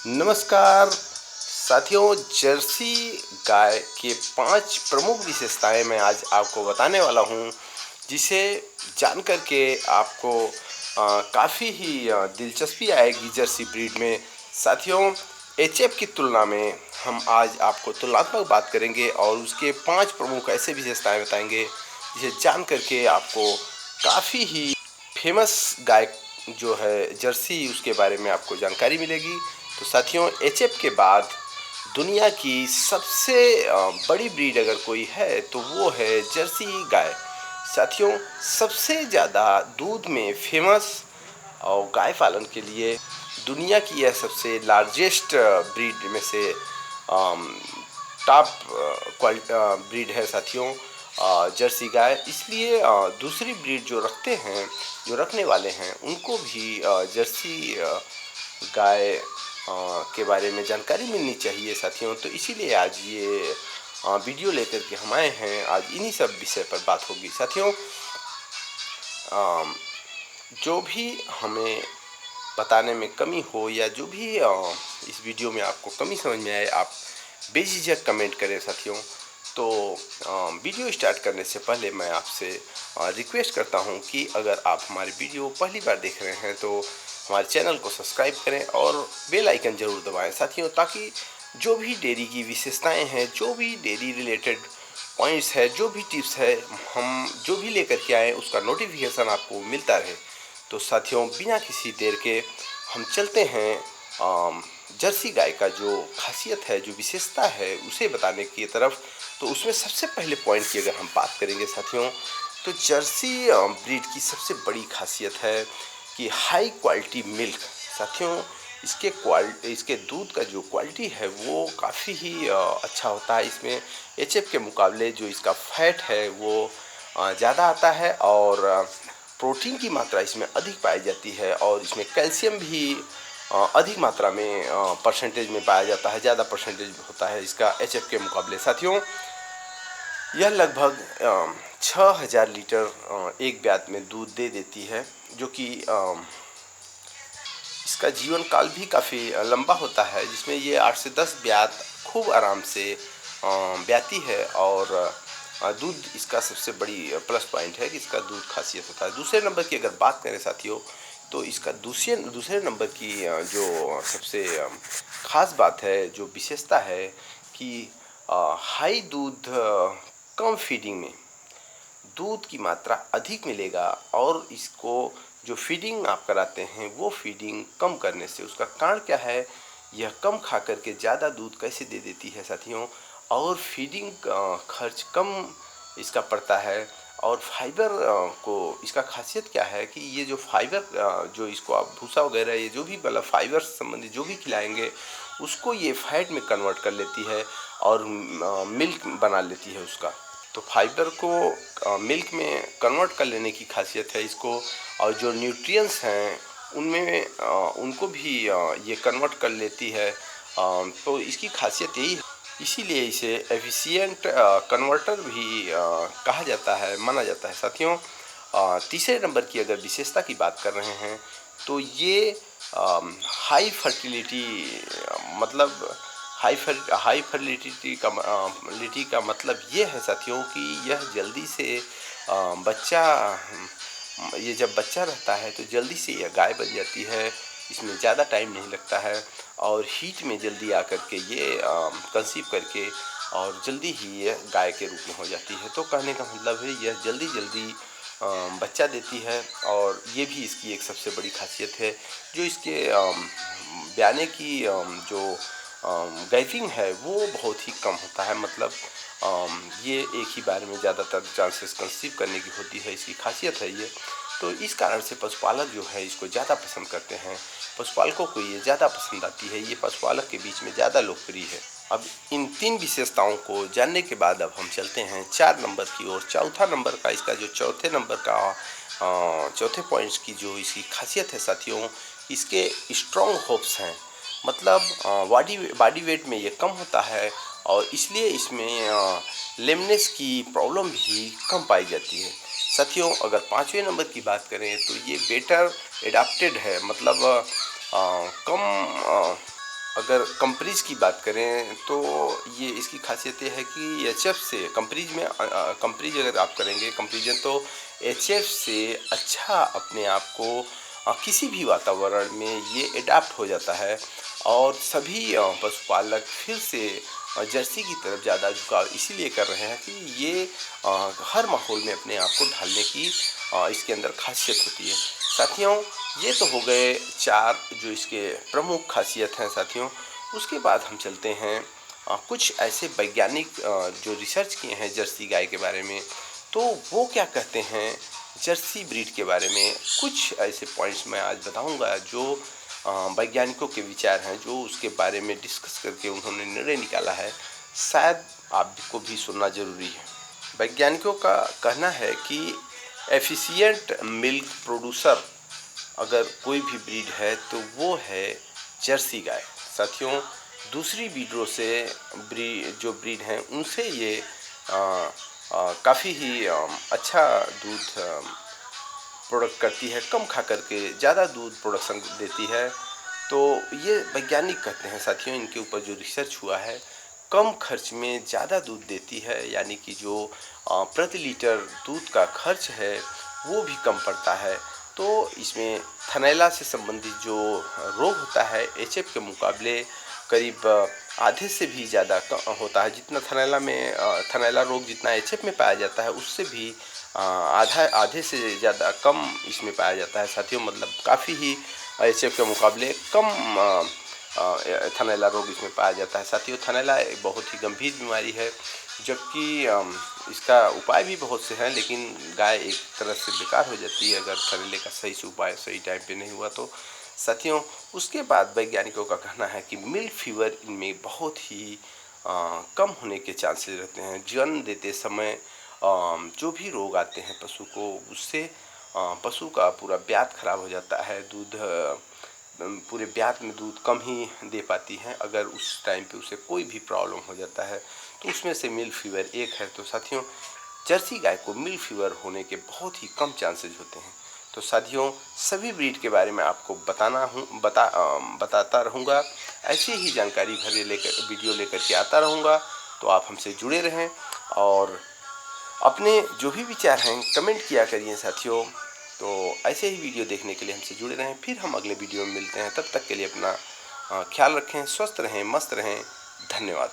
नमस्कार साथियों, जर्सी गाय के 5 प्रमुख विशेषताएं मैं आज आपको बताने वाला हूं, जिसे जानकर के आपको काफ़ी ही दिलचस्पी आएगी जर्सी ब्रीड में। साथियों, एचएफ की तुलना में हम आज आपको तुलनात्मक बात करेंगे और उसके 5 प्रमुख ऐसे विशेषताएं बताएंगे जिसे जान करके आपको काफ़ी ही फेमस गाय जो है जर्सी, उसके बारे में आपको जानकारी मिलेगी। तो साथियों, एचएफ के बाद दुनिया की सबसे बड़ी ब्रीड अगर कोई है तो वो है जर्सी गाय। साथियों, सबसे ज़्यादा दूध में फेमस और गाय पालन के लिए दुनिया की यह सबसे लार्जेस्ट ब्रीड में से टॉप ब्रीड है साथियों, जर्सी गाय। इसलिए दूसरी ब्रीड जो रखते हैं, जो रखने वाले हैं, उनको भी जर्सी गाय के बारे में जानकारी मिलनी चाहिए साथियों। तो इसीलिए आज ये वीडियो लेकर के हम आए हैं। आज इन्हीं सब विषय पर बात होगी साथियों। जो भी हमें बताने में कमी हो या जो भी इस वीडियो में आपको कमी समझ में आए, आप बेझिझक कमेंट करें साथियों। तो वीडियो स्टार्ट करने से पहले मैं आपसे रिक्वेस्ट करता हूं कि अगर आप हमारी वीडियो पहली बार देख रहे हैं तो हमारे चैनल को सब्सक्राइब करें और बेल आइकन ज़रूर दबाएं साथियों, ताकि जो भी डेयरी की विशेषताएं हैं, जो भी डेयरी रिलेटेड पॉइंट्स है, जो भी टिप्स है, हम जो भी लेकर के आए उसका नोटिफिकेशन आपको मिलता रहे। तो साथियों, बिना किसी देर के हम चलते हैं जर्सी गाय का जो खासियत है, जो विशेषता है, उसे बताने की तरफ। तो उसमें सबसे पहले पॉइंट की अगर हम बात करेंगे साथियों, तो जर्सी ब्रीड की सबसे बड़ी खासियत है कि हाई क्वालिटी मिल्क। साथियों, इसके दूध का जो क्वालिटी है वो काफ़ी ही अच्छा होता है। इसमें एचएफ के मुकाबले जो इसका फैट है वो ज़्यादा आता है और प्रोटीन की मात्रा इसमें अधिक पाई जाती है और इसमें कैल्शियम भी अधिक मात्रा में परसेंटेज में पाया जाता है, ज़्यादा परसेंटेज होता है इसका एचएफ के मुकाबले। साथियों, यह लगभग 6000 लीटर एक ब्यात में दूध दे देती है, जो कि इसका जीवन काल भी काफ़ी लंबा होता है, जिसमें ये 8 से 10 ब्यात खूब आराम से ब्याती है। और दूध इसका सबसे बड़ी प्लस पॉइंट है कि इसका दूध खासियत होता है। दूसरे नंबर की अगर बात करें साथियों, तो इसका दूसरे नंबर की जो सबसे ख़ास बात है, जो विशेषता है कि हाई दूध, कम फीडिंग में दूध की मात्रा अधिक मिलेगा। और इसको जो फीडिंग आप कराते हैं वो फीडिंग कम करने से, उसका कारण क्या है, यह कम खा करके ज़्यादा दूध कैसे दे देती है साथियों। और फीडिंग खर्च कम इसका पड़ता है। और फाइबर को, इसका खासियत क्या है कि ये जो फाइबर, जो इसको आप भूसा वगैरह, ये जो भी मतलब फाइबर संबंधी जो भी खिलाएंगे, उसको ये फैट में कन्वर्ट कर लेती है और मिल्क बना लेती है उसका। तो फाइबर को मिल्क में कन्वर्ट कर लेने की खासियत है इसको। और जो न्यूट्रिएंट्स हैं उनमें उनको भी ये कन्वर्ट कर लेती है। तो इसकी खासियत यही है, इसीलिए इसे एफिशिएंट कन्वर्टर भी कहा जाता है, माना जाता है साथियों। तीसरे नंबर की अगर विशेषता की बात कर रहे हैं तो ये हाई फर्टिलिटी, मतलब हाई फर्टिलिटी का मतलब ये है साथियों कि यह जल्दी से बच्चा, ये जब बच्चा रहता है तो जल्दी से यह गाय बन जाती है। इसमें ज़्यादा टाइम नहीं लगता है और हीट में जल्दी आकर के ये कंसीव करके और जल्दी ही ये गाय के रूप में हो जाती है। तो कहने का मतलब है यह जल्दी जल्दी बच्चा देती है। और ये भी इसकी एक सबसे बड़ी खासियत है। जो इसके ब्याने की जो गैपिंग है वो बहुत ही कम होता है, मतलब ये एक ही बार में ज़्यादातर चांसेस कंसीव करने की होती है, इसकी खासियत है ये। तो इस कारण से पशुपालक जो है इसको ज़्यादा पसंद करते हैं, पशुपालकों को ये ज़्यादा पसंद आती है, ये पशुपालक के बीच में ज़्यादा लोकप्रिय है। अब इन 3 विशेषताओं को जानने के बाद अब हम चलते हैं 4 नंबर की ओर। चौथा नंबर का, इसका जो चौथे पॉइंट्स की जो इसकी खासियत है साथियों, इसके स्ट्रॉन्ग होप्स हैं। मतलब बॉडी वेट में ये कम होता है और इसलिए इसमें लेमनेस की प्रॉब्लम भी कम पाई जाती है साथियों। अगर 5वें नंबर की बात करें तो ये बेटर एडाप्टेड है, मतलब कम अगर कंप्रीज की बात करें तो ये इसकी खासियत ये है कि एचएफ से कंप्रीज में कंप्रीज अगर आप करेंगे कंपैरिजन तो एचएफ से अच्छा अपने आप को किसी भी वातावरण में ये एडाप्ट हो जाता है और सभी पशुपालक फिर से जर्सी की तरफ ज़्यादा झुकाव इसीलिए कर रहे हैं कि ये हर माहौल में अपने आप को ढालने की इसके अंदर खासियत होती है। साथियों, ये तो हो गए 4 जो इसके प्रमुख खासियत हैं साथियों। उसके बाद हम चलते हैं कुछ ऐसे वैज्ञानिक जो रिसर्च किए हैं जर्सी गाय के बारे में, तो वो क्या कहते हैं जर्सी ब्रीड के बारे में। कुछ ऐसे पॉइंट्स मैं आज बताऊंगा जो वैज्ञानिकों के विचार हैं, जो उसके बारे में डिस्कस करके उन्होंने निर्णय निकाला है। शायद आपको भी सुनना ज़रूरी है। वैज्ञानिकों का कहना है कि एफिशिएंट मिल्क प्रोड्यूसर अगर कोई भी ब्रीड है तो वो है जर्सी गाय। साथियों, दूसरी ब्रीडों से जो ब्रीड हैं उनसे ये काफ़ी ही अच्छा दूध प्रोडक्ट करती है, कम खा करके ज़्यादा दूध प्रोडक्शन देती है। तो ये वैज्ञानिक कहते हैं साथियों, इनके ऊपर जो रिसर्च हुआ है, कम खर्च में ज़्यादा दूध देती है, यानी कि जो प्रति लीटर दूध का खर्च है वो भी कम पड़ता है। तो इसमें थनैला से संबंधित जो रोग होता है एचएफ के मुकाबले करीब आधे से भी ज़्यादा होता है। जितना थनैला रोग जितना एचएफ में पाया जाता है उससे भी आधे से ज़्यादा कम इसमें पाया जाता है साथियों। मतलब काफ़ी ही एचएफ के मुकाबले कम थनैला रोग इसमें पाया जाता है साथियों। थनैला एक बहुत ही गंभीर बीमारी है, जबकि इसका उपाय भी बहुत से हैं, लेकिन गाय एक तरह से बेकार हो जाती है अगर थनैले का सही से उपाय सही टाइम पे नहीं हुआ तो साथियों। उसके बाद वैज्ञानिकों का कहना है कि मिल्क फीवर इनमें बहुत ही कम होने के चांसेस रहते हैं। जन्म देते समय जो भी रोग आते हैं पशु को, उससे पशु का पूरा ब्यात खराब हो जाता है। पूरे ब्यात में दूध कम ही दे पाती हैं। अगर उस टाइम पे उसे कोई भी प्रॉब्लम हो जाता है तो उसमें से मिल्क फीवर एक है। तो साथियों, जर्सी गाय को मिल्क फीवर होने के बहुत ही कम चांसेस होते हैं। तो साथियों, सभी ब्रीड के बारे में आपको बताता रहूँगा। ऐसी ही जानकारी भरे वीडियो लेकर के आता रहूँगा। तो आप हमसे जुड़े रहें और अपने जो भी विचार हैं कमेंट किया करिए साथियों। तो ऐसे ही वीडियो देखने के लिए हमसे जुड़े रहें। फिर हम अगले वीडियो में मिलते हैं। तब तक के लिए अपना ख्याल रखें, स्वस्थ रहें, मस्त रहें। धन्यवाद।